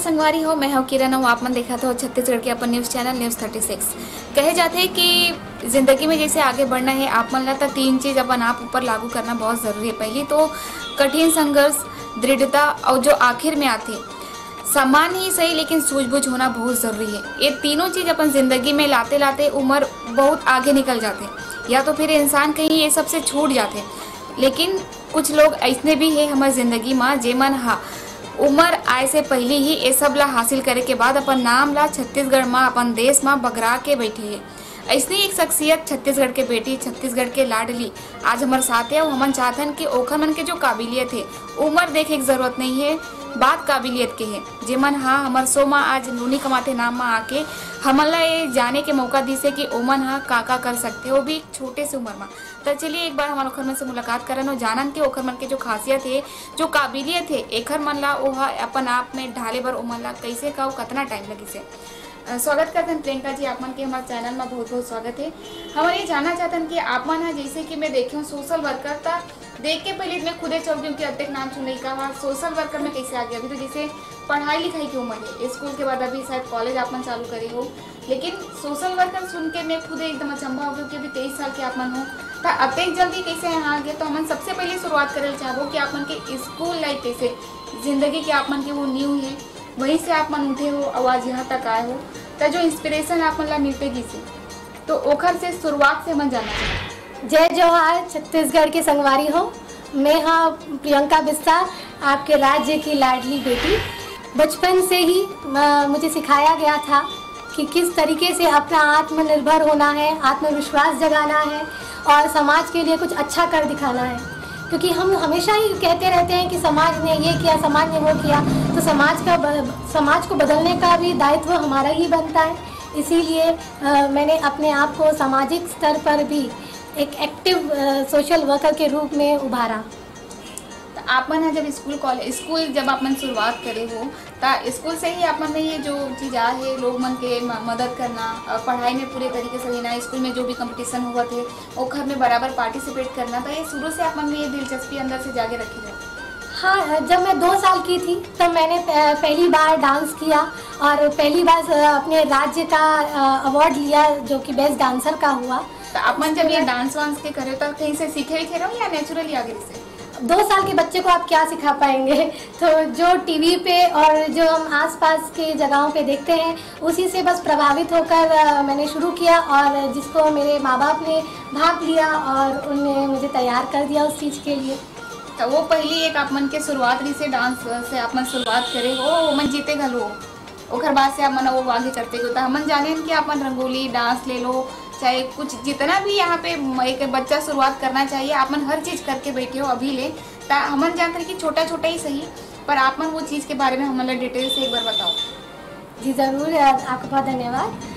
संगवारी हो, मैं हूँ किरण हूँ। आप मन देखा तो छत्तीसगढ़ के अपन न्यूज़ चैनल न्यूज़ 36। कहे जाते हैं कि ज़िंदगी में जैसे आगे बढ़ना है, आप मन ला तीन चीज़ अपन आप ऊपर लागू करना बहुत ज़रूरी है। पहली तो कठिन संघर्ष, दृढ़ता और जो आखिर में आते सामान ही सही लेकिन सूझबूझ होना बहुत ज़रूरी है। ये तीनों चीज़ अपन ज़िंदगी में लाते लाते उम्र बहुत आगे निकल जाते हैं, या तो फिर इंसान कहीं ये सबसे छूट जाते। लेकिन कुछ लोग ऐसे भी है हमारी ज़िंदगी में जेमन हा उम्र आए से पहले ही ये सब ला हासिल करे के बाद अपन नाम ला छत्तीसगढ़ में अपन देश में बगरा के बैठे है। ऐसी एक शख्सियत छत्तीसगढ़ के बेटी, छत्तीसगढ़ के लाडली आज हमारे साथ है। और हमन चाहतन कि ओखर मन के जो काबिलियत है, उम्र देखे की जरूरत नहीं है, बात काबिलियत के है। जेमन हाँ हमार सो में आज नूनी कमाते नाम में आके हमन ला ये जाने के मौका दी से कि ओमन हाँ का कर सकते, वो भी छोटे से उम्र में। तो चलिए एक बार हमारे ओखर मन से मुलाकात करन और जानन के ओखर मन के जो खासियत है, जो काबिलियत है, एखर मन ला वो अपन आप में ढाले बर ओमन ला कैसे का कितना टाइम लगी से। स्वागत करते हैं प्रियंका जी, आप मन के हमारे चैनल में बहुत बहुत स्वागत है। हम ये जानना चाहते हैं कि आप मन है जैसे कि मैं देखी हूँ सोशल वर्कर था, देख के पहले मैं खुदे चल रही हूँ कि अत्यक नाम सुन नहीं कहा सोशल वर्कर में कैसे आ गया। अभी तो जैसे पढ़ाई लिखाई की उम्र है, स्कूल के बाद अभी शायद कॉलेज आप मन चालू करे हो, लेकिन सोशल वर्कर सुन के मैं खुद एकदम अचंभा हो गई कि अभी 23 साल के आप मन हो, तो अत्यक जल्दी कैसे यहाँ आ गए। तो हम सबसे पहले शुरुआत करे चाहो कि आप मन के स्कूल लाइफ कैसे जिंदगी के आप मन के वो न्यू है, वहीं से आप मन उठे हो आवाज यहाँ तक आए हो, तो जो इंस्पिरेशन आप मन ला मिलते से, तो ओखर से शुरुआत से मन जाना चाहिए। जय जवाहर, छत्तीसगढ़ के संगवारी हो। मैं हाँ प्रियंका बिस्तार, आपके राज्य की लाडली बेटी। बचपन से ही मुझे सिखाया गया था कि किस तरीके से अपना आत्मनिर्भर होना है, आत्मविश्वास जगाना है और समाज के लिए कुछ अच्छा कर दिखाना है। क्योंकि हम हमेशा ही कहते रहते हैं कि समाज ने ये किया, समाज ने वो किया, तो समाज को बदलने का भी दायित्व हमारा ही बनता है। इसीलिए मैंने अपने आप को सामाजिक स्तर पर भी एक एक्टिव सोशल वर्कर के रूप में उभारा। तो आप मन जब स्कूल जब आप मन शुरुआत करे हो, तो स्कूल से ही आप मन में ये जो चीज़ आ है लोग मन के मदद करना और पढ़ाई में पूरे तरीके से लेना, स्कूल में जो भी कंपटीशन हुआ थे वो घर में बराबर पार्टिसिपेट करना, तो ये शुरू से आप मन में ये दिलचस्पी अंदर से जाके रखी है। हाँ, जब मैं 2 साल की थी तब मैंने पहली बार डांस किया और पहली बार अपने राज्य का अवार्ड लिया जो कि बेस्ट डांसर का हुआ। तो आप मन जब ये डांस वांस के करे तो कहीं से सीखे थे रहो या नेचुरली आगे से? 2 साल के बच्चे को आप क्या सिखा पाएंगे, तो जो टीवी पे और जो हम आसपास के जगहों पे देखते हैं उसी से बस प्रभावित होकर मैंने शुरू किया, और जिसको मेरे माँ बाप ने भाग लिया और उन्होंने मुझे तैयार कर दिया उस चीज़ के लिए। तो वो पहली एक आप मन के शुरुआत रही से डांस से आप मन शुरुआत करे हो, मन जीते घलो ओखर बाद से आप मन वो आगे करते हो। तो हमन जाने कि आप मन रंगोली डांस ले लो, चाहे कुछ जितना भी यहाँ पे एक बच्चा शुरुआत करना चाहिए, आप मन हर चीज़ करके बैठे हो अभी ले। तो हमन जानते हैं कि छोटा छोटा ही सही, पर आप मन वो चीज़ के बारे में हमें डिटेल से एक बार बताओ। जी ज़रूर, आपका बहुत धन्यवाद।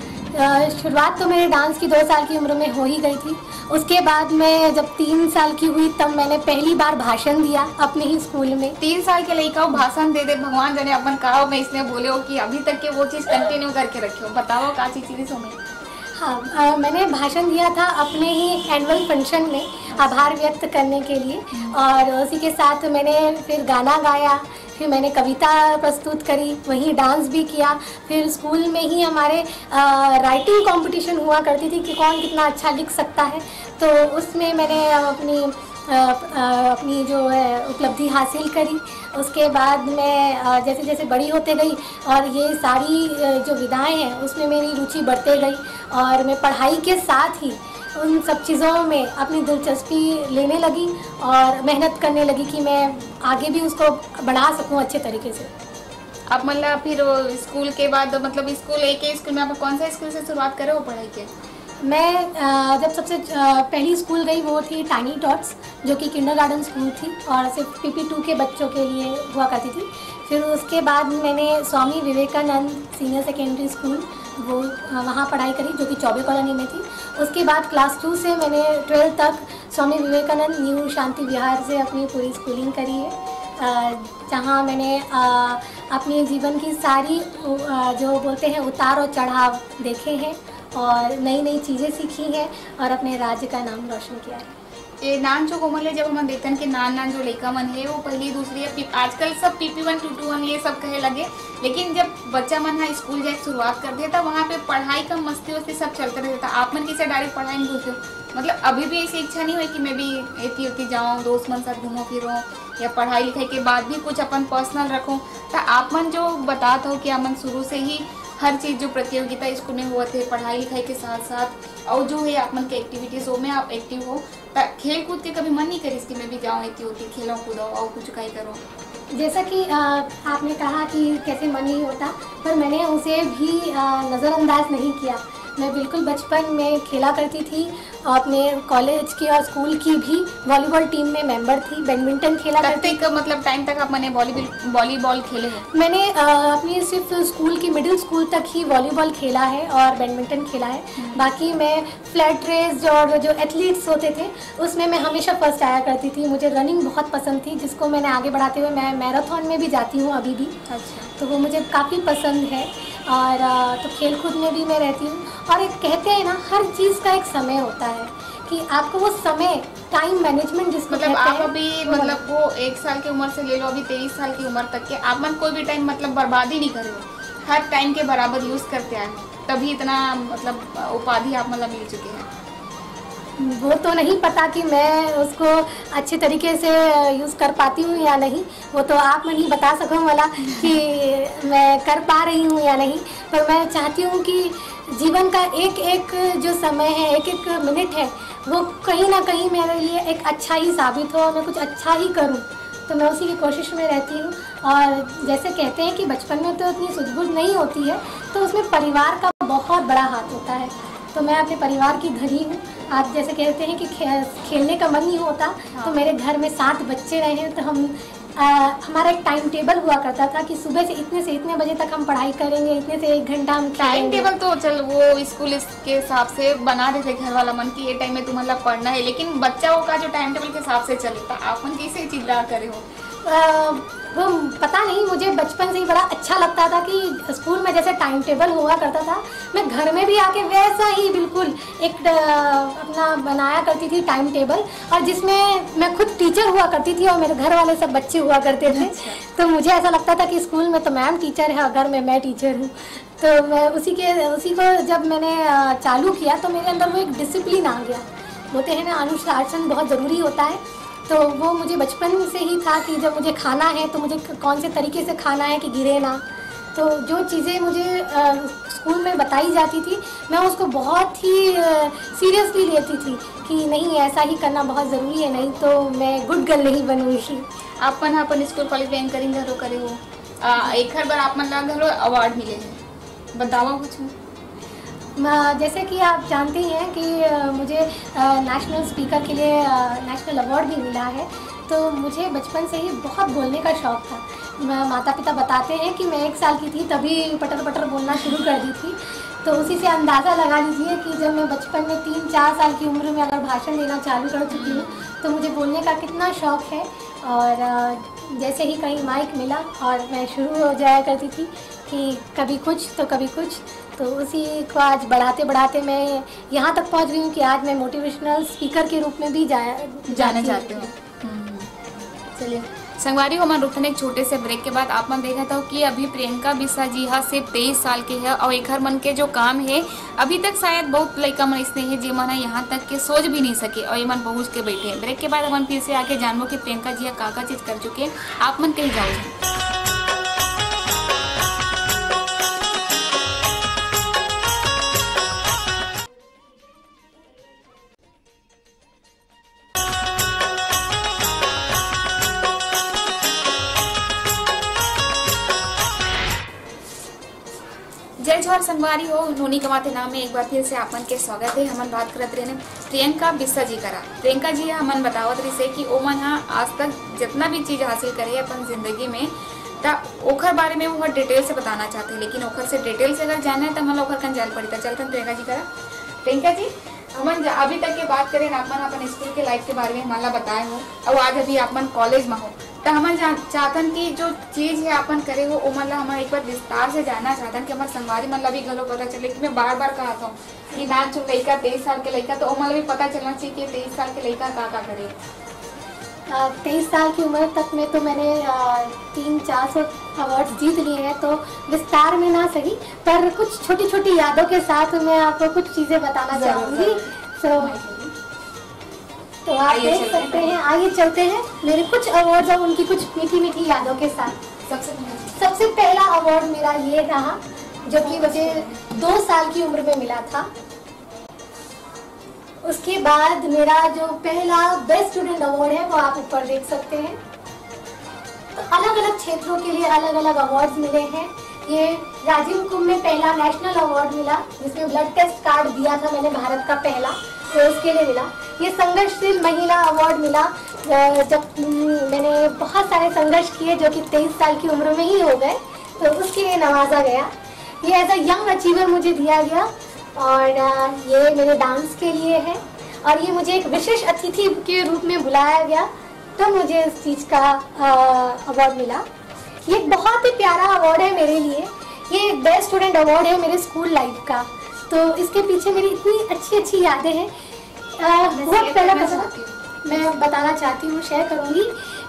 शुरुआत तो मेरे डांस की 2 साल की उम्र में हो ही गई थी। उसके बाद मैं जब 3 साल की हुई तब मैंने पहली बार भाषण दिया अपने ही स्कूल में। 3 साल के लड़का भाषण दे भगवान जाने अपन कहा, मैं इसलिए बोले हो कि अभी तक के वो चीज़ कंटिन्यू करके रखे हो, बताओ का चीज़ सुने। हाँ, मैंने भाषण दिया था अपने ही एनुअल फंक्शन में आभार व्यक्त करने के लिए, और उसी के साथ मैंने फिर गाना गाया, फिर मैंने कविता प्रस्तुत करी, वहीं डांस भी किया। फिर स्कूल में ही हमारे राइटिंग कंपटीशन हुआ करती थी कि कौन कितना अच्छा लिख सकता है, तो उसमें मैंने अपनी जो है उपलब्धि हासिल करी। उसके बाद मैं जैसे जैसे बड़ी होते गई और ये सारी जो विधाएं हैं उसमें मेरी रुचि बढ़ते गई, और मैं पढ़ाई के साथ ही उन सब चीज़ों में अपनी दिलचस्पी लेने लगी और मेहनत करने लगी कि मैं आगे भी उसको बढ़ा सकूं अच्छे तरीके से। आप मतलब फिर स्कूल के बाद मतलब एक ही स्कूल में आप कौन सा स्कूल से शुरुआत करे हो पढ़ाई के? मैं जब सबसे पहली स्कूल गई वो थी टाइनी टॉट्स, जो कि किंडरगार्टन स्कूल थी और सिर्फ PP2 के बच्चों के लिए हुआ करती थी। फिर उसके बाद मैंने Swami Vivekananda senior secondary school वो वहाँ पढ़ाई करी, जो कि चौबे कॉलोनी में थी। उसके बाद क्लास 2 से मैंने 12th तक स्वामी विवेकानंद न्यू शांति विहार से अपनी पूरी स्कूलिंग करी है, जहाँ मैंने अपने जीवन की सारी जो बोलते हैं उतार और चढ़ाव देखे हैं और नई नई चीज़ें सीखी हैं और अपने राज्य का नाम रोशन किया है। ये नान जो कोमल है, जब हम देखते हैं कि नान जो लड़का मन है वो पहली दूसरी है, आजकल सब PP1 PP1 ये सब कहे लगे, लेकिन जब बच्चा मन है स्कूल जाए शुरुआत कर दिया था वहाँ पे पढ़ाई का मस्ती वस्ती सब चलता रहता था। आप मन किसे डायरेक्ट पढ़ाई में घुसे, मतलब अभी भी ऐसी इच्छा नहीं हुई कि मैं भी एती उती जाऊँ, दोस्त मन साथ घूमो फिरो, या पढ़ाई लिखाई के बाद भी कुछ अपन पर्सनल रखूँ। तो आप मन जो बताते हो कि आप मन शुरू से ही हर चीज़ जो प्रतियोगिता स्कूल में हुआ थे पढ़ाई लिखाई के साथ साथ और जो है आप मन के एक्टिविटीज़ हो में आप एक्टिव हो, खेल कूद के कभी मन नहीं करी कि मैं भी जाऊँ इतनी होती खेलो कूदो और कुछ कहीं करो? जैसा कि आपने कहा कि कैसे मन नहीं होता, पर मैंने उसे भी नज़रअंदाज नहीं किया। मैं बिल्कुल बचपन में खेला करती थी और अपने कॉलेज की और स्कूल की भी वॉलीबॉल टीम में मेंबर थी, बैडमिंटन खेला करती। मतलब टाइम तक आप मैंने वॉलीबॉल खेले हैं? मैंने अपनी सिर्फ स्कूल की मिडिल स्कूल तक ही वॉलीबॉल खेला है और बैडमिंटन खेला है। बाकी मैं फ्लैट रेस और जो एथलीट्स होते थे उसमें मैं हमेशा फर्स्ट आया करती थी। मुझे रनिंग बहुत पसंद थी, जिसको मैंने आगे बढ़ाते हुए मैं मैराथन में भी जाती हूँ अभी भी। अच्छा। तो वो मुझे काफ़ी पसंद है। और तो खेल कूद में भी मैं रहती हूँ। और एक कहते हैं ना, हर चीज़ का एक समय होता है कि आपको वो समय, टाइम मैनेजमेंट जिसको मतलब आप अभी मतलब वो 1 साल की उम्र से ले लो अभी 23 साल की उम्र तक के आप मन कोई भी टाइम मतलब बर्बादी नहीं करे हो, हर टाइम के बराबर यूज़ करते आए, तभी इतना मतलब उपाधि आप मतलब मिल चुके हैं। वो तो नहीं पता कि मैं उसको अच्छे तरीके से यूज़ कर पाती हूँ या नहीं, वो तो आप मन ही बता सको वाला कि मैं कर पा रही हूँ या नहीं। पर मैं चाहती हूँ कि जीवन का एक एक जो समय है, एक एक मिनट है, वो कहीं ना कहीं मेरे लिए एक अच्छा ही साबित हो, मैं कुछ अच्छा ही करूँ। तो मैं उसी की कोशिश में रहती हूँ। और जैसे कहते हैं कि बचपन में तो इतनी सूझबूझ नहीं होती है, तो उसमें परिवार का बहुत बड़ा हाथ होता है। तो मैं अपने परिवार की धनी हूँ। आप जैसे कहते हैं कि खेलने का मन नहीं होता, हाँ। तो मेरे घर में 7 बच्चे रहे हैं, तो हमारा एक टाइम टेबल हुआ करता था कि सुबह से इतने बजे तक हम पढ़ाई करेंगे, इतने से 1 घंटा हम टाइम टेबल तो चल वो स्कूल के हिसाब से बना देते घर वाला मन की ये टाइम में तुम्हारा पढ़ना है, लेकिन बच्चाओं का जो टाइम टेबल के हिसाब से चलता आप मन कैसे चिल्ला करे हो? वो पता नहीं, मुझे बचपन से ही बड़ा अच्छा लगता था कि स्कूल में जैसे टाइम टेबल हुआ करता था, मैं घर में भी आके वैसा ही बिल्कुल एक अपना बनाया करती थी टाइम टेबल, और जिसमें मैं खुद टीचर हुआ करती थी और मेरे घर वाले सब बच्चे हुआ करते थे। तो मुझे ऐसा लगता था कि स्कूल में तो मैम टीचर है, घर में मैं टीचर हूँ। तो मैं उसी को जब मैंने चालू किया तो मेरे अंदर वो एक डिसिप्लिन आ गया। बोलते हैं ना, अनुशासन बहुत ज़रूरी होता है। तो वो मुझे बचपन से ही था कि जब मुझे खाना है तो मुझे कौन से तरीके से खाना है कि गिरे ना। तो जो चीज़ें मुझे स्कूल में बताई जाती थी, मैं उसको बहुत ही सीरियसली लेती थी कि नहीं, ऐसा ही करना बहुत ज़रूरी है, नहीं तो मैं गुड गर्ल नहीं बनूँगी। अपन स्कूल कॉलेज में एंकरिंग घरों करे हो, एक बार आप मन घरों अवार्ड मिले हैं, बताओ कुछ। जैसे कि आप जानते ही हैं कि मुझे नेशनल स्पीकर के लिए नेशनल अवार्ड भी मिला है। तो मुझे बचपन से ही बहुत बोलने का शौक़ था। माता पिता बताते हैं कि मैं 1 साल की थी तभी पटर पटर बोलना शुरू कर दी थी। तो उसी से अंदाज़ा लगा लीजिए कि जब मैं बचपन में 3-4 साल की उम्र में अगर भाषण देना चालू कर चुकी हूँ तो मुझे बोलने का कितना शौक़ है। और जैसे ही कहीं माइक मिला और मैं शुरू हो जाया करती थी कि कभी कुछ तो कभी कुछ, तो उसी को आज बढ़ाते बढ़ाते मैं यहाँ तक पहुँच गई हूँ कि आज मैं मोटिवेशनल स्पीकर के रूप में भी जाना चाहती हूँ। चलिए संगवारी हो, मन रुकने एक छोटे से ब्रेक के बाद आप मन देखा था कि अभी प्रियंका बिस्सा जी हाँ सिर्फ 23 साल के है और एक हर मन के जो काम है अभी तक शायद बहुत लड़का मन इसने है जी मन यहाँ तक के सोच भी नहीं सके और ये मन पहुँच के बैठे। ब्रेक के बाद हम फिर से आके जानबो कि प्रियंका जी का चीज़ कर चुके हैं, आप मन कहीं जाओ। जय जोहर संगवारी हो, नोनी कमाते नाम में एक बार फिर से आपन के स्वागत है। हमन बात करत रहे प्रियंका बिस्सा जी करा। प्रियंका जी हमन बतावत रही से कि ओमन आज तक जितना भी चीज हासिल करे अपन जिंदगी में ता ओखर बारे में वो डिटेल से बताना चाहते हैं, लेकिन ओखर से डिटेल से अगर जाना है तो मतलब ओखर कन जान पड़ी। चलते प्रियंका जी करा। प्रियंका जी हमन अभी तक के बात करें अपन अपन स्कूल के लाइफ के बारे में हमारा बताए हो और आज अभी अपन कॉलेज में हो, तो हम चाहतन कि जो चीज़ है अपन करे वो मतलब हम एक बार विस्तार से जानना चाहतन कि हमारे संगवारी मतलब भी गलो पता चले कि मैं बार बार कहा था कि नाच लड़का 23 साल के लड़का, तो मतलब भी पता चलना चाहिए कि 23 साल के लड़का का करे। 23 साल की उम्र तक में तो मैंने 300-400 अवार्ड्स जीत लिए हैं, तो विस्तार में ना सही पर कुछ छोटी छोटी यादों के साथ मैं आपको कुछ चीज़ें बताना चाहूँगी। तो आप देख सकते हैं, आइए चलते हैं मेरे कुछ अवार्ड्स और उनकी कुछ मीठी मीठी यादों के साथ। सबसे पहला अवार्ड मेरा ये रहा जो कि मुझे 2 साल की उम्र में मिला था। उसके बाद मेरा जो पहला बेस्ट स्टूडेंट अवार्ड है वो आप ऊपर देख सकते हैं। तो अलग अलग क्षेत्रों के लिए अलग अलग अवार्ड्स मिले हैं। ये राजीव कुंभ में पहला नेशनल अवार्ड मिला जिसमें ब्लड टेस्ट कार्ड दिया था मैंने, भारत का पहला, तो उसके लिए मिला। ये संघर्षशील महिला अवार्ड मिला जब मैंने बहुत सारे संघर्ष किए जो कि 23 साल की उम्र में ही हो गए, तो उसके लिए नवाजा गया। ये एज अ यंग अचीवर मुझे दिया गया और ये मेरे डांस के लिए है और ये मुझे एक विशेष अतिथि के रूप में बुलाया गया तो मुझे इस चीज़ का अवार्ड मिला। ये एक बहुत ही प्यारा अवार्ड है मेरे लिए। ये बेस्ट स्टूडेंट अवार्ड है मेरे स्कूल लाइफ का, तो इसके पीछे मेरी इतनी अच्छी अच्छी यादें हैं। बहुत पहला मैं बताना चाहती हूँ, शेयर करूँगी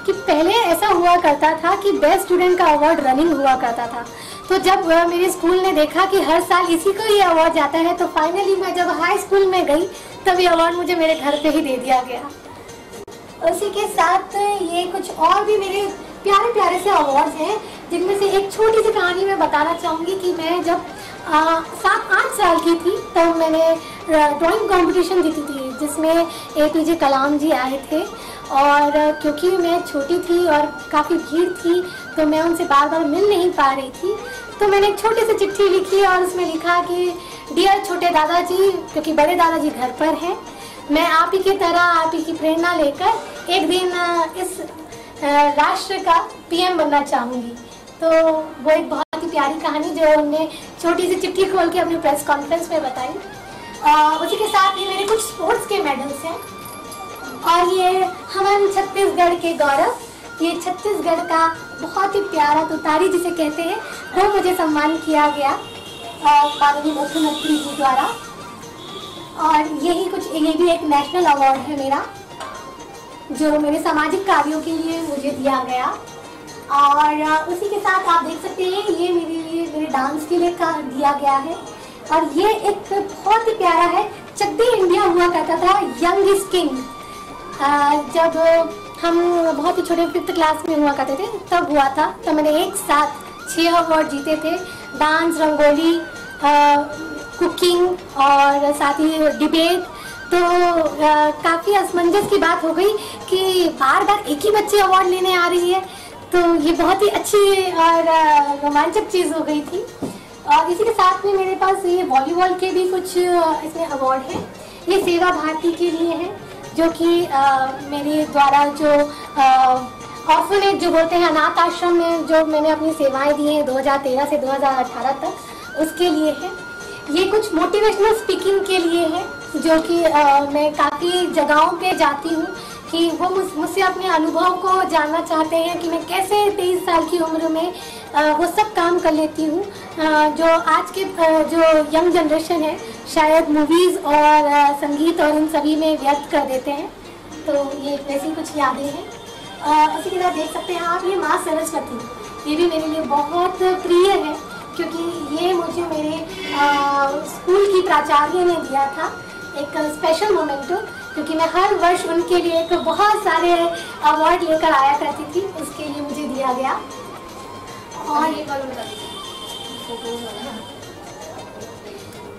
कि पहले ऐसा हुआ करता था कि बेस्ट स्टूडेंट का अवार्ड रनिंग हुआ करता था। तो जब मेरे स्कूल ने देखा कि हर साल इसी को ये अवार्ड जाता है, तो फाइनली मैं जब हाई स्कूल में गई तब ये अवार्ड मुझे मेरे घर पे ही दे दिया गया। उसी के साथ ये कुछ और भी मेरे प्यारे प्यारे से अवार्ड्स हैं, जिनमें से एक छोटी सी कहानी मैं बताना चाहूँगी कि मैं जब 7-8 साल की थी तब मैंने ड्राइंग कंपटीशन जीती थी जिसमें APJ कलाम जी आए थे। और क्योंकि मैं छोटी थी और काफ़ी भीड़ थी तो मैं उनसे बार बार मिल नहीं पा रही थी, तो मैंने एक छोटी सी चिट्ठी लिखी और उसमें लिखा कि डियर छोटे दादाजी, क्योंकि बड़े दादाजी घर पर हैं, मैं आप ही की तरह आप ही की प्रेरणा लेकर एक दिन इस राष्ट्र का PM बनना चाहूँगी। तो वो एक बहुत ही प्यारी कहानी जो हमने छोटी सी चिट्ठी खोल के अपनी प्रेस कॉन्फ्रेंस में बताई। उसी के साथ ही मेरे कुछ स्पोर्ट्स के मेडल्स हैं और ये हमारे छत्तीसगढ़ के गौरव, ये छत्तीसगढ़ का बहुत ही प्यारा तुतारी जिसे कहते हैं, वो मुझे सम्मान किया गया माननीय मुख्यमंत्री जी द्वारा। और यही कुछ, ये भी एक नेशनल अवार्ड है मेरा जो मेरे सामाजिक कार्यों के लिए मुझे दिया गया। और उसी के साथ आप देख सकते हैं ये मेरे डांस के लिए दिया गया है। और ये एक बहुत ही प्यारा है, चक दे इंडिया हुआ करता था, यंग इज किंग। जब हम बहुत ही छोटे 5th क्लास में हुआ करते थे तब हुआ था, तब मैंने एक साथ 6 अवार्ड जीते थे, डांस, रंगोली, कुकिंग और साथ ही डिबेट। तो काफ़ी असमंजस की बात हो गई कि बार बार एक ही बच्चे अवार्ड लेने आ रही है, तो ये बहुत ही अच्छी और रोमांचक चीज़ हो गई थी। और इसी के साथ में मेरे पास ये वॉलीबॉल के भी कुछ इसमें अवार्ड हैं। ये सेवा भारती के लिए है जो कि मेरे द्वारा जो ऑर्फनेज जो बोलते हैं, अनाथ आश्रम में जो मैंने अपनी सेवाएं दी हैं 2013 से 2018 तक, उसके लिए है। ये कुछ मोटिवेशनल स्पीकिंग के लिए है जो कि मैं काफ़ी जगहों पे जाती हूँ कि वो मुझसे अपने अनुभव को जानना चाहते हैं कि मैं कैसे 23 साल की उम्र में वो सब काम कर लेती हूँ जो आज के जो यंग जनरेशन है शायद मूवीज़ और संगीत और इन सभी में व्यर्थ कर देते हैं। तो ये वैसी कुछ यादें हैं। उसी के साथ देख सकते हैं आप, ये माँ सरस्वती, ये भी मेरे लिए बहुत प्रिय है क्योंकि ये मुझे मेरे स्कूल की प्राचार्य ने दिया था, एक स्पेशल मोमेंटो, क्योंकि मैं हर वर्ष उनके लिए एक बहुत सारे अवार्ड लेकर आया करती थी, उसके लिए मुझे दिया गया। और ये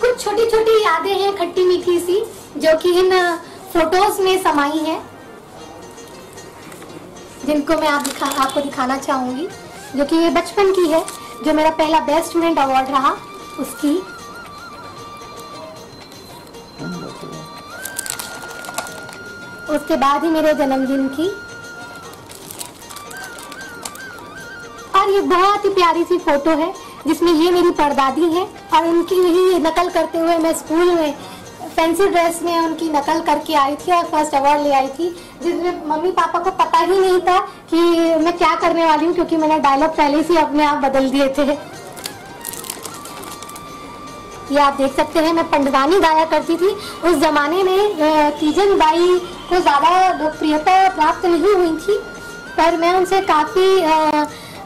कुछ छोटी छोटी यादें हैं खट्टी मीठी सी जो कि इन फोटोज में समाई हैं, जिनको मैं आपको दिखाना चाहूँगी, जो कि ये बचपन की है, जो मेरा पहला बेस्ट स्टूडेंट अवार्ड रहा उसकी। उसके बाद ही मेरे जन्मदिन की। और ये बहुत ही प्यारी सी फोटो है जिसमें ये मेरी परदादी है और उनकी ही नकल करते हुए मैं स्कूल में फैंसी ड्रेस में उनकी नकल करके आई थी और फर्स्ट अवार्ड ले आई थी, जिसमें मम्मी पापा को पता ही नहीं था कि मैं क्या करने वाली हूँ, क्योंकि मैंने डायलॉग पहले से अपने आप बदल दिए थे। ये आप देख सकते हैं, मैं पंडवानी गाया करती थी। उस जमाने में तीजन बाई को ज़्यादा लोकप्रियता प्राप्त नहीं हुई थी, पर मैं उनसे काफ़ी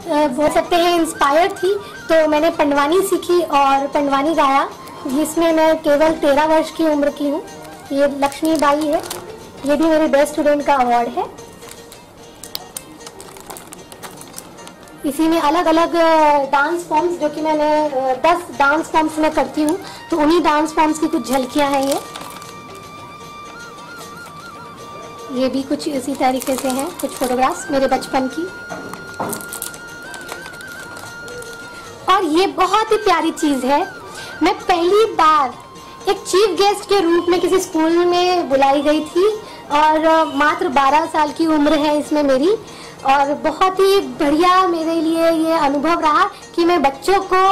बोल सकते हैं इंस्पायर्ड थी, तो मैंने पंडवानी सीखी और पंडवानी गाया, जिसमें मैं केवल 13 वर्ष की उम्र की हूँ। ये लक्ष्मी बाई है, ये भी मेरे बेस्ट स्टूडेंट का अवार्ड है। इसी में अलग अलग डांस फॉर्म्स, जो कि मैंने 10 डांस फॉर्म्स में करती हूँ, तो उन्हीं डांस फॉर्म्स की कुछ झलकियाँ हैं ये भी कुछ इसी तरीके से हैं, कुछ फोटोग्राफ्स मेरे बचपन की। और ये बहुत ही प्यारी चीज़ है, मैं पहली बार एक चीफ गेस्ट के रूप में किसी स्कूल में बुलाई गई थी और मात्र 12 साल की उम्र है इसमें मेरी, और बहुत ही बढ़िया मेरे लिए ये अनुभव रहा कि मैं बच्चों को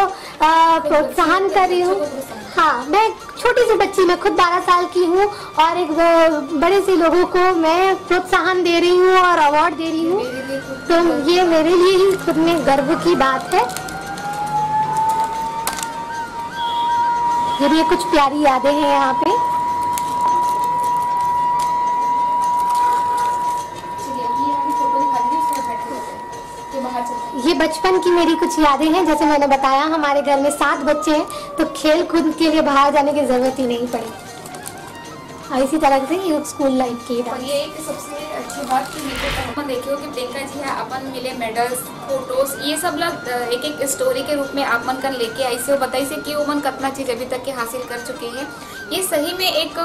प्रोत्साहन कर रही हूँ। हाँ, मैं छोटी सी बच्ची, मैं खुद 12 साल की हूँ और एक बड़े से लोगों को मैं प्रोत्साहन दे रही हूँ और अवार्ड दे रही हूँ, तो ये मेरे लिए ही खुद में गर्व की बात है। ये भी कुछ प्यारी यादें हैं यहाँ पे। ये बचपन की मेरी कुछ यादें हैं। जैसे मैंने बताया, हमारे घर में 7 बच्चे हैं, तो खेल कूद के लिए बाहर जाने की जरूरत ही नहीं पड़ी। इसी तरह से ये स्कूल लाइफ की और ये एक सबसे अच्छी बात कि अपन देखे हो कि प्रियंका जी है, अपन मिले मेडल्स, फोटोज, ये सब लोग एक एक स्टोरी के रूप में आप मन कर लेके आई से बताई से कि वो मन कितना चीज अभी तक के हासिल कर चुके हैं। ये सही में एक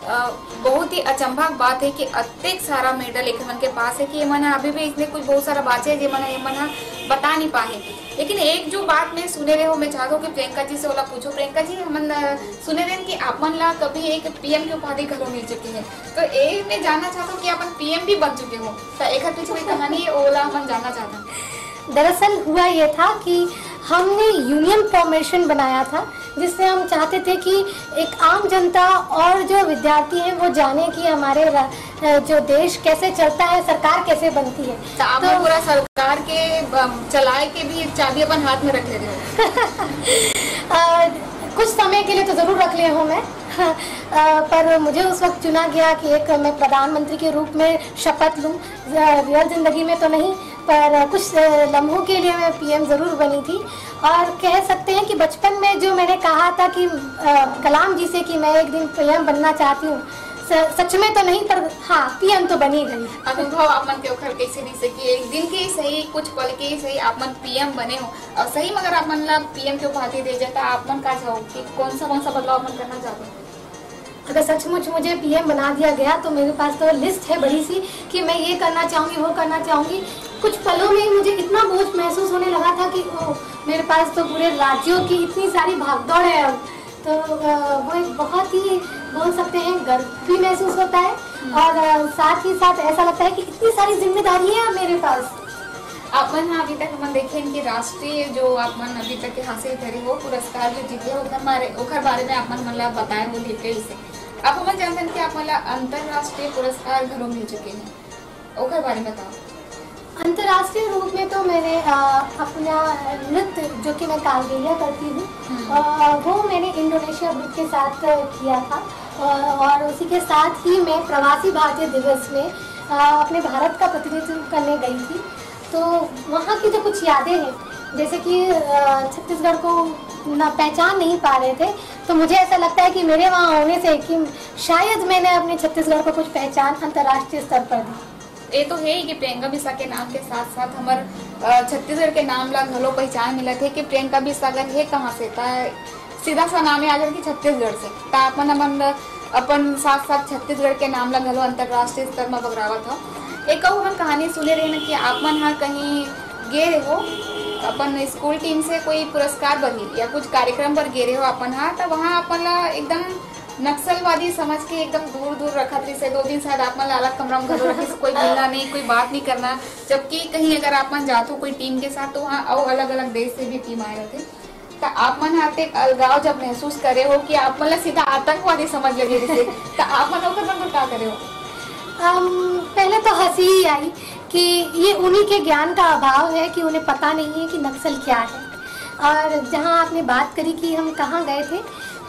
बहुत ही अचंभा बात है कि अत्यधिक सारा मेडल एक मन के पास है कि ये मन अभी भी इसमें कुछ बहुत सारा बात है जो मन बता नहीं पाए। लेकिन एक जो बात मैं सुने रहे हो, मैं चाहता हूँ कि प्रियंका जी से वाला पूछो। प्रियंका जी, हम सुने रहे कि आप मन ला कभी एक पीएम की उपाधि घरों मिल चुकी है, तो ये मैं जानना चाहता हूँ कि अपन पीएम भी बन चुके हो, तो एक पीछे कोई कहानी है ओला हम जानना चाहता हूँ। दरअसल हुआ ये था कि हमने यूनियन फॉर्मेशन बनाया था, जिससे हम चाहते थे कि एक आम जनता और जो विद्यार्थी हैं वो जाने कि हमारे जो देश कैसे चलता है, सरकार कैसे बनती है। तो पूरा सरकार के चलाए के भी चाबी अपन हाथ में रख ले रहे हो। कुछ समय के लिए तो जरूर रख ले हूँ मैं, पर मुझे उस वक्त चुना गया कि एक मैं प्रधानमंत्री के रूप में शपथ लूँ। रियल जिंदगी में तो नहीं, पर कुछ लम्हों के लिए मैं पीएम ज़रूर बनी थी। और कह सकते हैं कि बचपन में जो मैंने कहा था कि कलाम जी से कि मैं एक दिन पीएम बनना चाहती हूँ, सच में तो नहीं, पर हाँ पीएम तो बनी गई। अनुभव आप मन के उखर कैसे नहीं से कि एक दिन के सही, कुछ पल के सही आप मन पीएम बने हो, और सही मगर आप मन ला पीएम की उपाधि दे जाता, आप मन का चाहो कि कौन सा बदलाव मन करना चाहते हो? अगर सचमुच मुझे पीएम बना दिया गया तो मेरे पास तो लिस्ट है बड़ी सी कि मैं ये करना चाहूँगी, वो करना चाहूँगी। कुछ पलों में मुझे इतना बोझ महसूस होने लगा था कि मेरे पास तो पूरे राज्यों की इतनी सारी भागदौड़ है अब, तो वो एक बहुत ही बोल सकते हैं गर्व भी महसूस होता है, और साथ ही साथ ऐसा लगता है कि इतनी सारी जिम्मेदारी है अब मेरे पास। आप मन अभी तक मन देखे कि राष्ट्रीय जो आप मन अभी तक के हासिल करे हो पुरस्कार जो जीते हो, उखर बारे में आप मन बताए हो डिटेल से। आप मन जानते हैं कि आप मतलब अंतरराष्ट्रीय पुरस्कार घरों मिल चुके हैं, उखर बारे में बताओ। अंतर्राष्ट्रीय रूप में तो मैंने अपना नृत्य जो कि मैं कालबेलिया करती हूँ, वो मैंने इंडोनेशिया ग्रुप के साथ किया था, और उसी के साथ ही मैं प्रवासी भारतीय दिवस में अपने भारत का प्रतिनिधित्व करने गई थी। तो वहाँ की जो कुछ यादें हैं, जैसे कि छत्तीसगढ़ को ना पहचान नहीं पा रहे थे, तो मुझे ऐसा लगता है कि मेरे वहाँ होने से कि शायद मैंने अपने छत्तीसगढ़ को कुछ पहचान अंतर्राष्ट्रीय स्तर पर दी। ये तो है ही कि प्रियंका बिस्सा के नाम के साथ साथ हमारे छत्तीसगढ़ के नाम ला घलो पहचान मिला थे कि प्रियंका बिस्सा अगर है कहाँ से, सीधा सा नाम है आकर कि छत्तीसगढ़ से, अपन साथ साथ छत्तीसगढ़ के नाम ला घलो अंतर्राष्ट्रीय स्तर में बगरावा था। एक हम कहानी सुने रहे ना कि आप मन हाँ कहीं गे रहे हो अपन स्कूल टीम से कोई पुरस्कार बनी या कुछ कार्यक्रम पर गे रहे हो अपन हाँ, तो वहाँ अपन ला एकदम नक्सलवादी समझ के एकदम दूर दूर रखा थी से 2 दिन शायद आप मन अलग कमरा में घरों रखी, कोई मिलना नहीं, कोई बात नहीं करना। जबकि कहीं अगर आप मन जाते हो कोई टीम के साथ तो वहाँ और अलग अलग देश से भी टीम आए रहते, तो आप मन आते अलगाव जब महसूस करे हो कि आप मतलब सीधा आतंकवादी समझ लगे जिसे, तो आप मन होकर मतलब क्या करे हो? पहले तो हंसी ही आई कि ये उन्हीं के ज्ञान का अभाव है कि उन्हें पता नहीं है कि नक्सल क्या है। और जहाँ आपने बात करी कि हम कहाँ गए थे,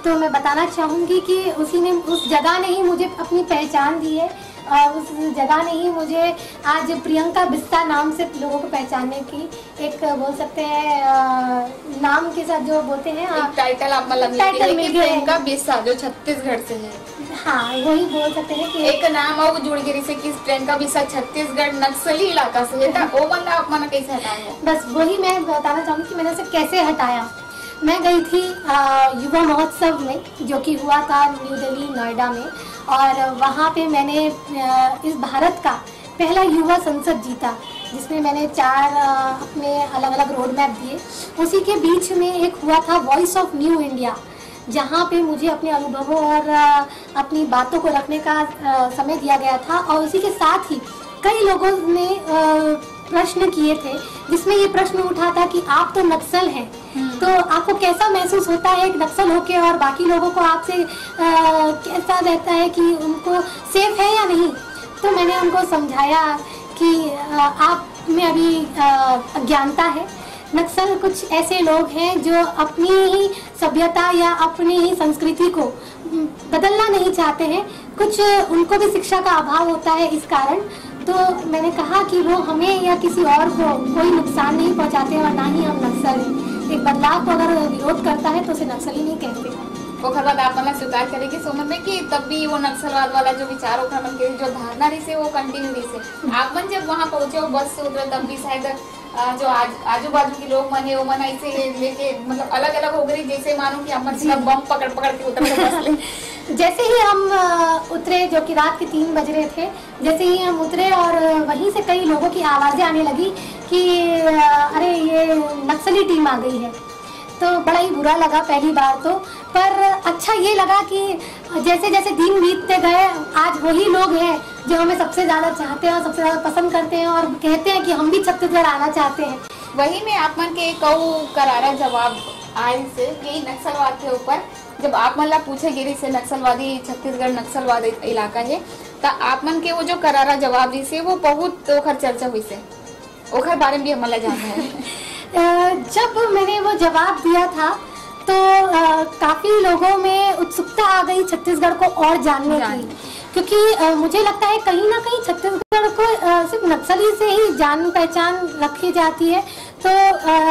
तो मैं बताना चाहूँगी कि उस जगह ने ही मुझे अपनी पहचान दी है, और उस जगह ने ही मुझे आज प्रियंका बिस्सा नाम से लोगों को पहचानने की एक बोल सकते हैं नाम के साथ जो बोलते हैं टाइटल आप मतलब टाइटल मिल गया। प्रियंका बिस्सा जो छत्तीसगढ़ से है, हाँ वही बोल सकते हैं कि एक नाम और जुड़ गई से कि प्रियंका बिस्सा छत्तीसगढ़ नक्सली इलाका से है, तो वो मन आप मन कैसे हटाए? बस वही मैं बताना चाहूँगी कि मैंने उसे कैसे हटाया। मैं गई थी युवा महोत्सव में जो कि हुआ था न्यू दिल्ली नोएडा में, और वहाँ पे मैंने इस भारत का पहला युवा संसद जीता, जिसमें मैंने 4 अपने अलग अलग रोड मैप दिए। उसी के बीच में एक हुआ था वॉइस ऑफ न्यू इंडिया, जहाँ पे मुझे अपने अनुभवों और अपनी बातों को रखने का समय दिया गया था। और उसी के साथ ही कई लोगों ने प्रश्न किए थे, जिसमें ये प्रश्न उठा था कि आप तो नक्सल हैं, तो आपको कैसा महसूस होता है एक नक्सल होके, और बाकी लोगों को आपसे कैसा रहता है कि उनको सेफ है या नहीं। तो मैंने उनको समझाया कि आप में अभी अज्ञानता है। नक्सल कुछ ऐसे लोग हैं जो अपनी ही सभ्यता या अपनी ही संस्कृति को बदलना नहीं चाहते हैं, कुछ उनको भी शिक्षा का अभाव होता है इस कारण। तो मैंने कहा कि वो हमें या किसी और को कोई नुकसान नहीं पहुंचाते, और ना ही हम नक्सल हैं। एक बदलाव को अगर विरोध करता है तो उसे नक्सली नहीं कहते। ओखर बाद आप मतलब स्वीकार करेंगे सोमन में कि तब भी वो नक्सलवाद वाला जो विचार ओखर मन के जो धारणा रही से वो कंटिन्यू रही से। आप मन जब वहाँ पहुंचे हो बस से उतरे, तब भी शायद जो आजू बाजू के लोग मन है वो मन ऐसे लेके मतलब अलग अलग हो गई, जैसे मानो कि हम सब बम पकड़ के उतर के बस ले। जैसे ही हम उतरे, जो कि रात के 3 बज रहे थे, जैसे ही हम उतरे और वहीं से कई लोगों की आवाज़ें आने लगी कि अरे ये नक्सली टीम आ गई है। तो बड़ा ही बुरा लगा पहली बार तो, पर अच्छा ये लगा कि जैसे जैसे दिन बीतते गए आज वही लोग हैं जो हमें सबसे ज़्यादा चाहते हैं और सबसे ज़्यादा पसंद करते हैं, और कहते हैं कि हम भी छत्तीसगढ़ आना चाहते हैं। वही में आप मन के एक करारा जवाब आए से यही नक्सलवाद के ऊपर, जब आप मन ला पूछे गिरी से नक्सलवादी छत्तीसगढ़ नक्सलवादी इलाका है, तो आप मन के वो जो करारा जवाब दी से वो बहुत ओखर चर्चा हुई से, ओखर बारे में भी हम जानना है। जब मैंने वो जवाब दिया था तो काफ़ी लोगों में उत्सुकता आ गई छत्तीसगढ़ को और जानने की, क्योंकि मुझे लगता है कहीं ना कहीं छत्तीसगढ़ को सिर्फ नक्सली से ही जान पहचान रखी जाती है। तो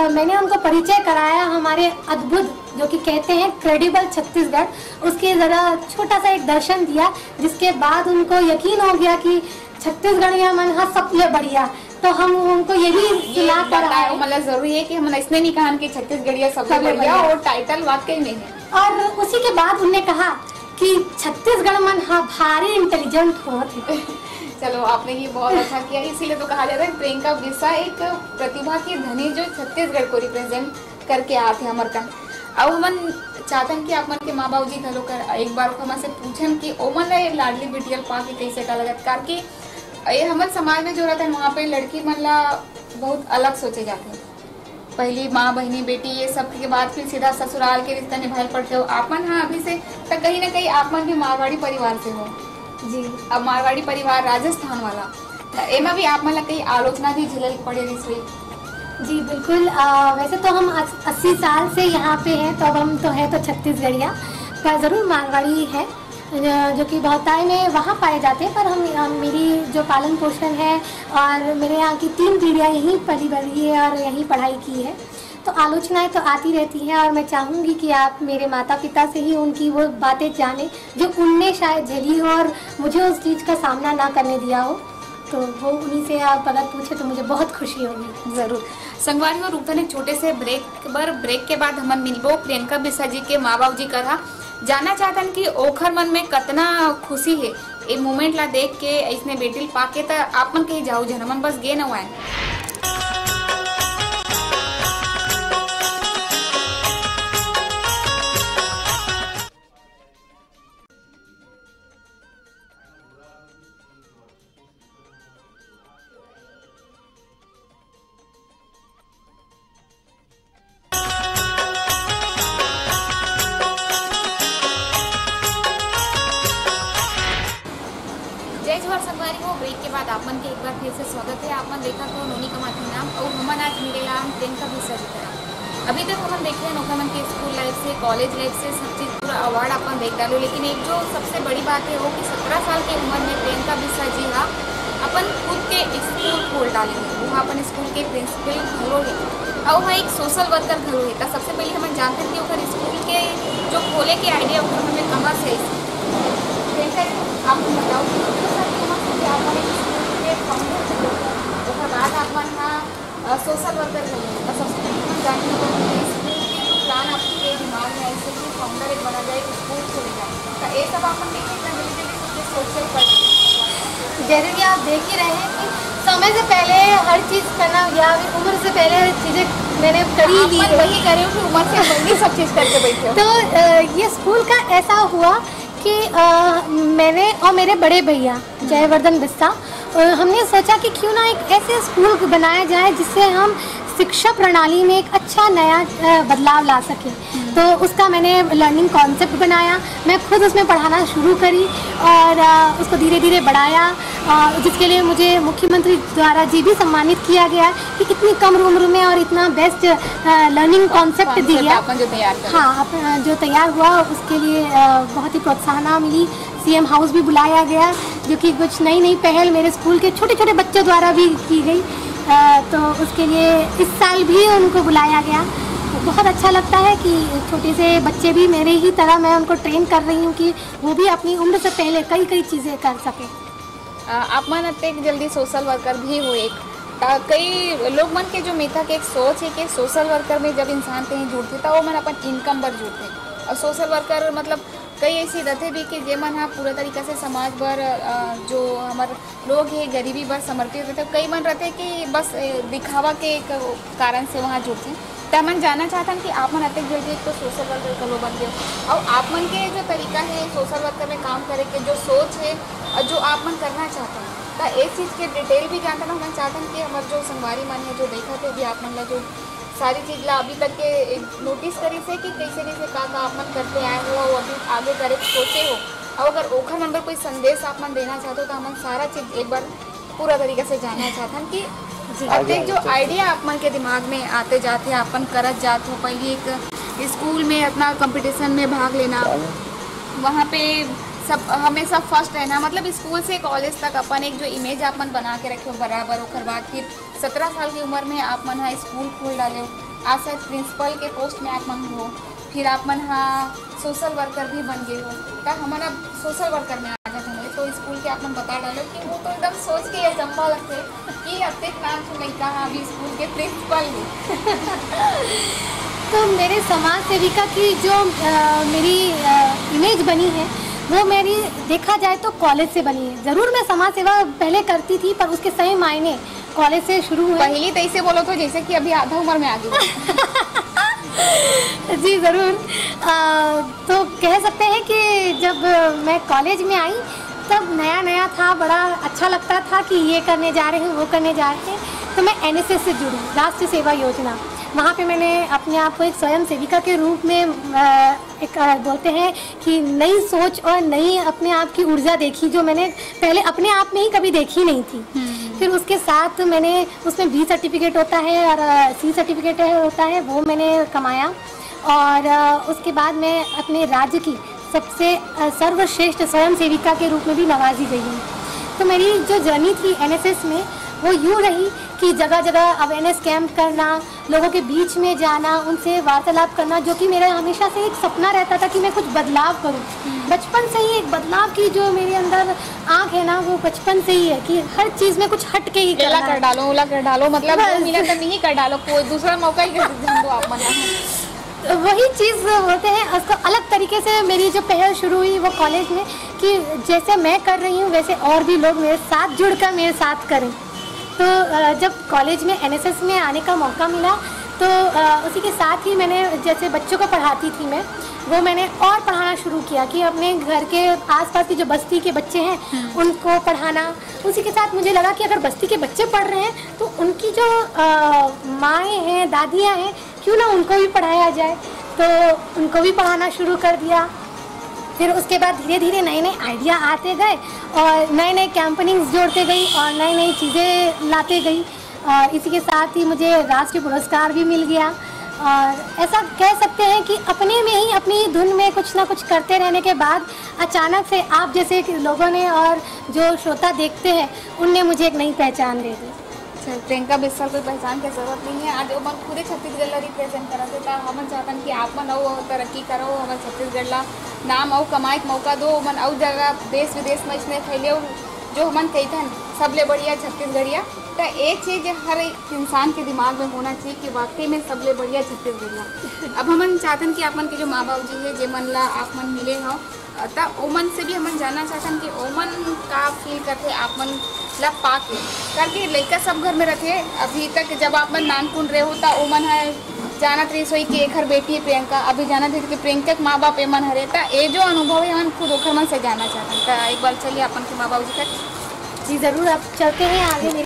मैंने उनको परिचय कराया हमारे अद्भुत, जो कि कहते हैं क्रेडिबल छत्तीसगढ़, उसके ज़रा छोटा सा एक दर्शन दिया, जिसके बाद उनको यकीन हो गया कि छत्तीसगढ़ या मन हाँ सब ये बढ़िया। तो हम उनको ये भी सुना कर आए, मतलब जरूरी है कि हम इसने नहीं कहा कि छत्तीसगढ़िया सबसे बढ़िया, और टाइटल वाकई में है। और उसी के बाद उन्होंने कहा कि छत्तीसगढ़ मन हाँ भारी इंटेलिजेंट हो। चलो आपने ये बहुत अच्छा किया, इसीलिए तो कहा जाता है प्रियंका बिस्सा एक प्रतिभा की धनी जो छत्तीसगढ़ को रिप्रेजेंट करके आते हैं अमरकन। अब हम चाहते हैं कि आप मन के माँ बाबू जी घरों कर एक बार हमसे पूछन कि ओमन लाडली बिटियल पा के कैसे का लगत, कारण ये हमारे समाज में जो रहता है वहाँ पे लड़की मन ला बहुत अलग सोचे जाते हैं। पहली माँ बहनी बेटी ये सब के बाद फिर सीधा ससुराल के रिश्ता निभाए पड़ते हो। आप मन हाँ अभी से तो कहीं ना कहीं आप मन भी मारवाड़ी परिवार से हो जी। अब मारवाड़ी परिवार राजस्थान वाला, तो एमा भी आप मन ला कहीं आलोचना भी झेल पड़े रही हुई? जी बिल्कुल। वैसे तो हम 80 साल से यहाँ पे हैं, तो अब हम तो है तो छत्तीसगढ़िया का ज़रूर मारवाड़ी है, जो कि बहुतायत में वहाँ पाए जाते हैं। पर हम मेरी जो पालन पोषण है और मेरे यहाँ की 3 पीढ़ियाँ यहीं पली बढ़ी है और यहीं पढ़ाई की है, तो आलोचनाएं तो आती रहती हैं। और मैं चाहूँगी कि आप मेरे माता पिता से ही उनकी वो बातें जानें जो उनने शायद झेली हो और मुझे उस चीज़ का सामना ना करने दिया हो, तो वो उन्हीं से आप अगर पूछे तो मुझे बहुत खुशी होगी। जरूर। संगवारी और रुकता ने छोटे से ब्रेक के बाद हम मिलबो प्रियंका बिस्सा जी के माँ बाबू जी का जानना चाहतन कि ओखर मन में कितना खुशी है ये मोमेंट ला देख के, इसने बेटिल पाके, तो आप मन कहीं जाऊ जन मन बस गे न हुआ। जय जोहर संगवारी हो। ब्रेक के बाद आपमन के एक बार फिर से स्वागत है। आपमन देखा तो नोनी कमाती नाम और हमन आज मिलेला हम 10 का भी सर तरह। अभी तक हमन देखे हैं नौकमन के स्कूल लाइफ से कॉलेज लाइफ से सब चीज़ पूरा अवार्ड अपन देख डालो, लेकिन एक जो सबसे बड़ी बात है वो कि 17 साल की उम्र में 10 का भी सर जी हाँ अपन खुद के स्कूल खोल डाले हैं। वहाँ अपन स्कूल के प्रिंसिपल घरों है और वहाँ एक सोशल वर्कर घरों है। तो सबसे पहले हम जानते हैं कि ओकर स्कूल के जो खोले के आइडिया ओकर हमें कहाँ से आप बताओ बाद अपन हाँ सोशल वर्कर घरों तो सबसे पहले हम जानते हैं स्कूल के जो प्लान आपके दिमाग में ऐसे कि फाउंडर एक बना जाए स्कूल खोले जाए तो ये सब अपन देखें इतना जल्दी जल्दी सोशल कर जैसे कि आप देख ही रहे हैं कि समय से पहले हर चीज़ करना या उम्र से पहले हर चीज़ें मैंने करी ली है। वही करे कि उम्र से पहले सब चीज़ करके बैठे हो। तो ये स्कूल का ऐसा हुआ कि मैंने और मेरे बड़े भैया जयवर्धन बिस्सा हमने सोचा कि क्यों ना एक ऐसे स्कूल बनाया जाए जिससे हम शिक्षा प्रणाली में एक अच्छा नया बदलाव ला सकें। तो उसका मैंने लर्निंग कॉन्सेप्ट बनाया, मैं खुद उसमें पढ़ाना शुरू करी और उसको धीरे धीरे बढ़ाया, जिसके लिए मुझे मुख्यमंत्री द्वारा जी भी सम्मानित किया गया कि इतनी कम उम्र में और इतना बेस्ट लर्निंग कॉन्सेप्ट दिया। हाँ, जो तैयार हुआ उसके लिए बहुत ही प्रोत्साहन मिली। सीएम हाउस भी बुलाया गया, जो कि कुछ नई नई पहल मेरे स्कूल के छोटे छोटे बच्चों द्वारा भी की गई। तो उसके लिए इस साल भी उनको बुलाया गया। तो बहुत अच्छा लगता है कि छोटे से बच्चे भी मेरे ही तरह मैं उनको ट्रेन कर रही हूँ कि वो भी अपनी उम्र से पहले कई कई चीज़ें कर सकें। आप मन अत्यंत जल्दी सोशल वर्कर भी हो एक कई लोग मन के जो मेथा के एक सोच है कि सोशल वर्कर में जब इंसान कहीं जुड़ते तो वो मन अपन इनकम पर जुड़ते और सोशल वर्कर मतलब कई ऐसी रहते भी कि जे मन हाँ पूरा तरीका से समाज भर जो हमारे लोग हैं गरीबी भर समर्पित रहते कई मन रहते कि बस दिखावा के एक कारण से वहाँ जुड़ते हैं। तो हम जानना चाहते हैं कि आप मन अत्यंत जल्दी एक तो सोशल वर्कर करो बन गए और आप मन के जो तरीका है सोशल वर्कर में काम करे के जो सोच है और जो आप मन करना चाहते हैं तो इस चीज़ के डिटेल भी जानना हम चाहते हैं कि हमारे जो संगवारी मन है जो देखा थे भी आप मन ला जो सारी चीज़ ला अभी तक के नोटिस करी से कि कैसे कैसे का आप मन करते आए हो और अभी आगे करे सोचे हो और अगर ओखर नंबर कोई संदेश आप मन देना चाहते हो तो हम सारा चीज़ एक बार पूरा तरीके से जानना चाहते हैं कि अब जो आइडिया आप मन के दिमाग में आते जाते अपन करत जाते हो। पहले एक स्कूल में अपना कंपटीशन में भाग लेना, वहाँ पे सब हमेशा फर्स्ट रहना, मतलब स्कूल से कॉलेज तक अपन एक जो इमेज आप मन बना के रखे हो बराबर होकर बाद फिर 17 साल की उम्र में आप मन हाँ स्कूल खोल डाले हो, आज शायद प्रिंसिपल के पोस्ट में आप मन हो, फिर आप मन हाँ सोशल वर्कर भी बन गए हो। तो हमारा सोशल वर्कर में आ जाते हैं तो स्कूल के आप मन बता डालो कि वो तो एकदम सोच के ये चंपा लगते कि अब तक नाम सुन नहीं कहा अभी स्कूल के प्रिंसिपल भी। तो मेरे समाज सेविका की जो मेरी इमेज बनी है वो मेरी देखा जाए तो कॉलेज से बनी है। ज़रूर मैं समाज सेवा पहले करती थी पर उसके सही मायने कॉलेज से शुरू हुए। पहले तो ऐसे बोलो तो जैसे कि अभी आधा उम्र में आ गई। जी ज़रूर। तो कह सकते हैं कि जब मैं कॉलेज में आई तब नया नया था, बड़ा अच्छा लगता था कि ये करने जा रहे हैं वो करने जा रहे हैं। तो मैं एनएसएस से जुड़ी, राष्ट्रीय सेवा योजना। वहाँ पे मैंने अपने आप को एक स्वयं सेविका के रूप में एक बोलते हैं कि नई सोच और नई अपने आप की ऊर्जा देखी जो मैंने पहले अपने आप में ही कभी देखी नहीं थी। फिर उसके साथ मैंने उसमें बी सर्टिफिकेट होता है और सी सर्टिफिकेट होता है वो मैंने कमाया और उसके बाद मैं अपने राज्य की सबसे सर्वश्रेष्ठ स्वयं सेविका के रूप में भी नवाजी गई हूँ। तो मेरी जो जर्नी थी एनएसएस में वो यूँ रही कि जगह जगह अवेयरनेस कैंप करना, लोगों के बीच में जाना, उनसे वार्तालाप करना, जो कि मेरा हमेशा से एक सपना रहता था कि मैं कुछ बदलाव करूं। बचपन से ही एक बदलाव की जो मेरे अंदर आँख है ना वो बचपन से ही है कि हर चीज़ में कुछ हट के ही करना कर डालो, ओला कर डालो, मतलब मिला तो नहीं कर डालो, कोई दूसरा मौका ही दो आप बना। वही चीज़ बोलते हैं उसको अलग तरीके से मेरी जो पहल शुरू हुई वो कॉलेज में कि जैसे मैं कर रही हूँ वैसे और भी लोग मेरे साथ जुड़कर मेरे साथ करें। तो जब कॉलेज में एनएसएस में आने का मौका मिला तो उसी के साथ ही मैंने जैसे बच्चों को पढ़ाती थी मैं वो मैंने और पढ़ाना शुरू किया कि अपने घर के आसपास की जो बस्ती के बच्चे हैं उनको पढ़ाना। उसी के साथ मुझे लगा कि अगर बस्ती के बच्चे पढ़ रहे हैं तो उनकी जो माएँ हैं दादियाँ हैं क्यों ना उनको भी पढ़ाया जाए, तो उनको भी पढ़ाना शुरू कर दिया। फिर उसके बाद धीरे धीरे नए नए आइडिया आते गए और नए नए कैंपेनिंग्स जोड़ते गई और नई नई चीज़ें लाते गई। और इसी के साथ ही मुझे राष्ट्रीय पुरस्कार भी मिल गया। और ऐसा कह सकते हैं कि अपने में ही अपनी धुन में कुछ ना कुछ करते रहने के बाद अचानक से आप जैसे लोगों ने और जो श्रोता देखते हैं उनने मुझे एक नई पहचान दे दी। प्रियंका बिस्सा कोई पहचान की जरूरत नहीं है। आज मन खुद छत्तीसगढ़ रिप्रेजेंट करते था। हम चाहतन कि आप मन और तरक्की करो, हमारे छत्तीसगढ़ ला नाम और कमाए के मौका दो, मन और जगह देश विदेश में इसने फैले जो हमन कहते सबले बढ़िया छत्तीसगढ़िया। तो एक चीज़ हर इंसान के दिमाग में होना चाहिए कि वाकई में सबले बढ़िया छत्तीसगढ़िया। अब हमन चाहतन कि आप मन के जो माँ बाबू जी है जे मन ला आप मन मिले हो तो ओमन से भी हमन जानना चाहतन कि ओमन का फील करते आप मन ला पाके करके लड़का सब घर में रखे। अभी तक जब आप मन नानकुन रहे हो तो ओमन है जानत रही सोई कि एक हर बेटी है प्रियंका, अभी जानत है कि प्रियंका के माँ बाप एमन हरे था। ये जो अनुभव है हम खुद ओखर मन से जानना चाहते हैं। तो एक बार चलिए अपन के माँ बाबू जी तक। जी ज़रूर, आप चलते हैं आगे।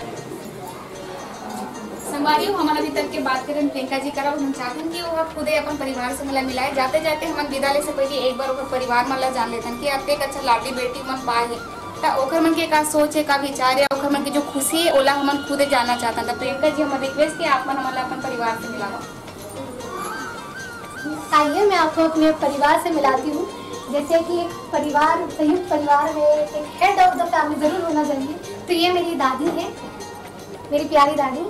संगवारी हमारा अभी तक के बात करें प्रियंका जी करा हम चाहते हैं कि वो खुद अपन परिवार से मतलब मिलाए। जाते जाते हम विदा ले से पहले एक बार ओकर परिवार मन ला जान लेते हैं कि अब एक अच्छा लाडली बेटी मन पाए है तो ओकर मन के का सोच है, का विचार है, ओकर मन की जो खुशी है ओला हमन खुद जानना चाहता हैं। तो प्रियंका जी हम रिक्वेस्ट कि आप मन हमारा अपन परिवार से मिलाओ। आइए मैं आपको अपने परिवार से मिलाती हूँ। जैसे कि एक परिवार, संयुक्त परिवार में एक हेड ऑफ द फैमिली ज़रूर होना चाहिए। तो ये मेरी दादी है, मेरी प्यारी दादी।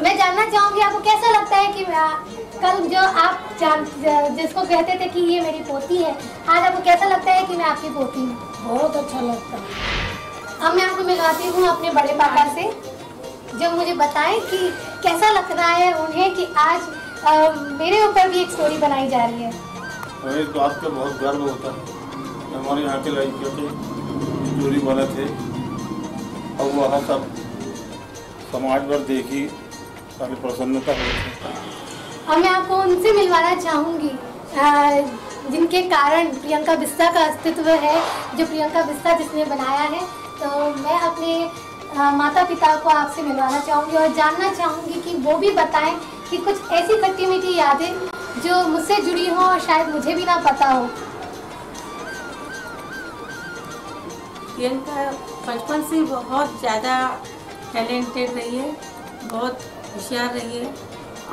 मैं जानना चाहूँगी आपको कैसा लगता है कि कल जो आप जिसको कहते थे कि ये मेरी पोती है, आज आपको कैसा लगता है कि मैं आपकी पोती हूँ? बहुत अच्छा लगता है। अब मैं आपको मिलाती हूँ अपने बड़े पापा से, जो मुझे बताएं कि कैसा लग रहा है उन्हें कि आज मेरे ऊपर भी एक स्टोरी बनाई जा रही है। हमें इस बात का बहुत गर्व होता है। हमारे यहाँ के लड़कियों के स्टोरी बने थे और वह सब समाज भर देखी, काफ़ी प्रसन्नता हुई। अब मैं आपको उनसे मिलवाना चाहूँगी जिनके कारण प्रियंका बिस्सा का अस्तित्व है, जो प्रियंका बिस्सा जिसने बनाया है। तो मैं अपने माता पिता को आपसे मिलवाना चाहूँगी और जानना चाहूँगी कि वो भी बताएं कि कुछ ऐसी खट्टी मीठी यादें जो मुझसे जुड़ी हो और शायद मुझे भी ना पता हो। प्रियंका बचपन से बहुत ज़्यादा टैलेंटेड रही है, बहुत होशियार रही है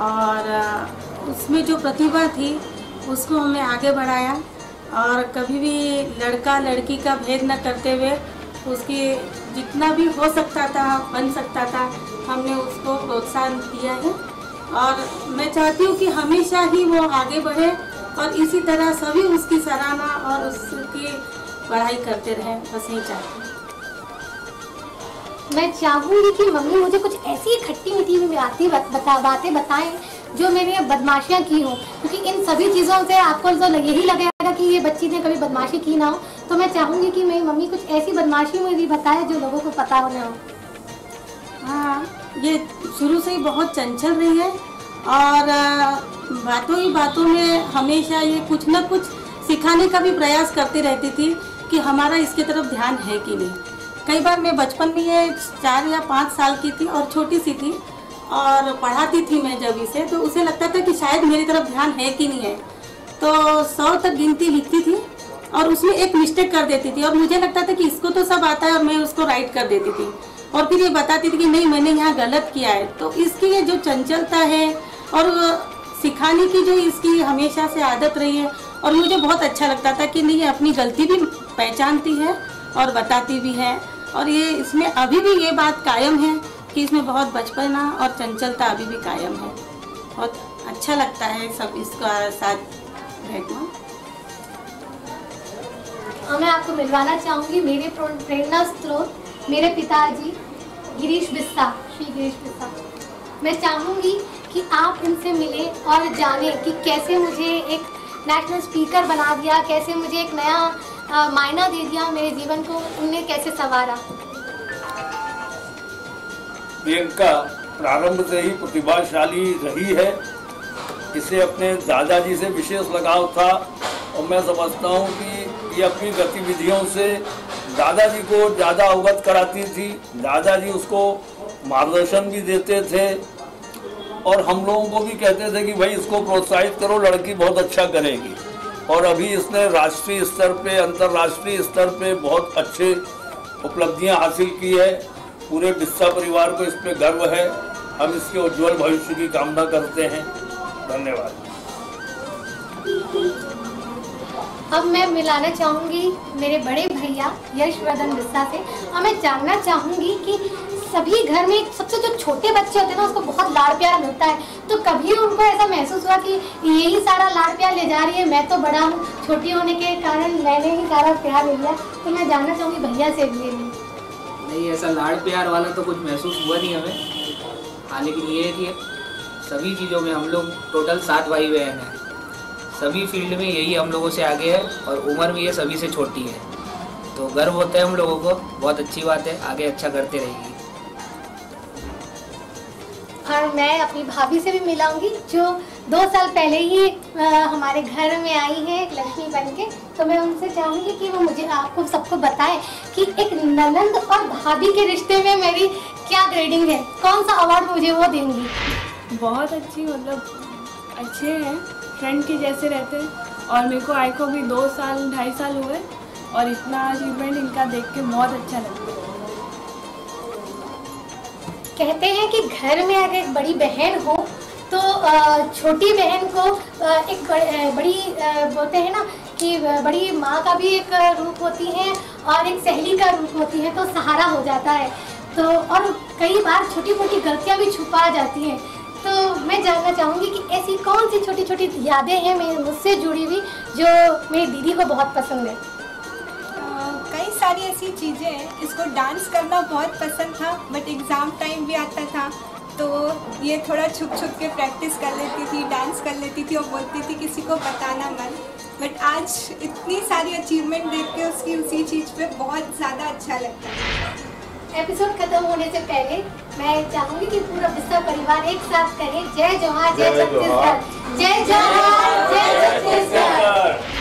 और उसमें जो प्रतिभा थी उसको हमने आगे बढ़ाया और कभी भी लड़का लड़की का भेद न करते हुए उसकी जितना भी हो सकता था, बन सकता था, हमने उसको प्रोत्साहन दिया है। और मैं चाहती हूँ कि हमेशा ही वो आगे बढ़े और इसी तरह सभी उसकी सराहना और उसकी पढ़ाई करते रहें, बस यही चाहती हूँ। मैं चाहूँगी कि मम्मी मुझे कुछ ऐसी खट्टी मीठी बातें बताएं जो मैंने बदमाशियाँ की हो, क्योंकि इन सभी चीज़ों से आपको तो यही लगेगा कि ये बच्ची ने कभी बदमाशी की ना हो। तो मैं चाहूँगी कि मेरी मम्मी कुछ ऐसी बदमाशी मुझे बताए जो लोगों को पता होना हो। हाँ, ये शुरू से ही बहुत चंचल रही है और बातों ही बातों में हमेशा ये कुछ न कुछ सिखाने का भी प्रयास करती रहती थी कि हमारा इसकी तरफ ध्यान है कि नहीं। कई बार मैं बचपन में ये 4 या 5 साल की थी और छोटी सी थी और पढ़ाती थी मैं जब इसे, तो उसे लगता था कि शायद मेरी तरफ ध्यान है कि नहीं है। तो 100 तक गिनती लिखती थी और उसमें एक मिस्टेक कर देती थी और मुझे लगता था कि इसको तो सब आता है और मैं उसको राइट कर देती थी और फिर ये बताती थी कि नहीं मैंने यहाँ गलत किया है। तो इसकी ये जो चंचलता है और सिखाने की जो इसकी हमेशा से आदत रही है और मुझे बहुत अच्छा लगता था कि नहीं ये अपनी गलती भी पहचानती है और बताती भी है। और ये इसमें अभी भी ये बात कायम है कि इसमें बहुत बचपना और चंचलता अभी भी कायम है। बहुत अच्छा लगता है सब इसका साथ बैठना। मैं आपको मिलवाना चाहूँगी मेरे प्रेरणा स्रोत, मेरे पिताजी गिरीश बिस्सा, श्री गिरीश बिस्सा। मैं चाहूँगी कि आप इनसे मिलें और जानें कि कैसे मुझे एक नेशनल स्पीकर बना दिया, कैसे मुझे एक नया मायना दे दिया मेरे जीवन को, उनने कैसे संवारा। प्रियंका प्रारंभ से ही प्रतिभाशाली रही है। इसे अपने दादाजी से विशेष लगाव था और मैं समझता हूँ कि ये अपनी गतिविधियों से दादाजी को ज़्यादा अवगत कराती थी। दादाजी उसको मार्गदर्शन भी देते थे और हम लोगों को भी कहते थे कि भाई इसको प्रोत्साहित करो, लड़की बहुत अच्छा करेगी। और अभी इसने राष्ट्रीय स्तर पे, अंतर्राष्ट्रीय स्तर पे बहुत अच्छे उपलब्धियां हासिल की है। पूरे बिस्सा परिवार को इस पे गर्व है। हम इसके उज्जवल भविष्य की कामना करते हैं। धन्यवाद। अब मैं मिलाना चाहूँगी मेरे बड़े भैया यशवर्धन बिस्सा से, और मैं जानना चाहूँगी कि सभी घर में सबसे जो छोटे बच्चे होते हैं ना, उसको बहुत लाड़ प्यार मिलता है, तो कभी उनको ऐसा महसूस हुआ कि यही सारा लाड़ प्यार ले जा रही है, मैं तो बड़ा हूँ, छोटी होने के कारण मैंने ही सारा प्यार ले लिया? तो मैं जानना चाहूँगी भैया से भी। नहीं, ऐसा लाड़ प्यार वाला तो कुछ महसूस हुआ नहीं हमें। हाँ, लेकिन ये है कि सभी चीज़ों में हम लोग टोटल 7 भाई बहन हैं। सभी फील्ड में यही हम लोगों से आगे है और उम्र में ये सभी से छोटी है, तो गर्व होता है हम लोगों को। बहुत अच्छी बात है, आगे अच्छा करते रहेगी। और मैं अपनी भाभी से भी मिलाऊंगी जो 2 साल पहले ही हमारे घर में आई है लक्ष्मी बन के। तो मैं उनसे चाहूँगी कि वो मुझे आपको सबको बताए कि एक ननंद और भाभी के रिश्ते में मेरी क्या ग्रेडिंग है, कौन सा अवार्ड मुझे वो देंगी? बहुत अच्छी, मतलब अच्छे हैं, फ्रेंड के जैसे रहते हैं। और मेरे को आई को भी 2 साल 2.5 साल हुए और इतना अचीवमेंट इनका देख के बहुत अच्छा लगता है। कहते हैं कि घर में अगर एक बड़ी बहन हो तो छोटी बहन को एक बड़ी बोलते हैं ना कि बड़ी माँ का भी एक रूप होती है और एक सहेली का रूप होती है, तो सहारा हो जाता है। तो और कई बार छोटी मोटी गलतियाँ भी छुपा जाती हैं। तो मैं जानना चाहूँगी कि ऐसी कौन सी छोटी छोटी यादें हैं मुझसे जुड़ी हुई जो मेरी दीदी को बहुत पसंद है? कई सारी ऐसी चीज़ें हैं। इसको डांस करना बहुत पसंद था, बट एग्ज़ाम टाइम भी आता था तो ये थोड़ा छुप छुप के प्रैक्टिस कर लेती थी, डांस कर लेती थी और बोलती थी किसी को बताना मत। बट आज इतनी सारी अचीवमेंट देख के उसकी उसी चीज़ पे बहुत ज़्यादा अच्छा लगता है। एपिसोड खत्म होने से पहले मैं चाहूँगी कि पूरा बिस्सा परिवार एक साथ करें जय जोहार जय छत्तीसगढ़, जय जोहार जय छत्तीसगढ़।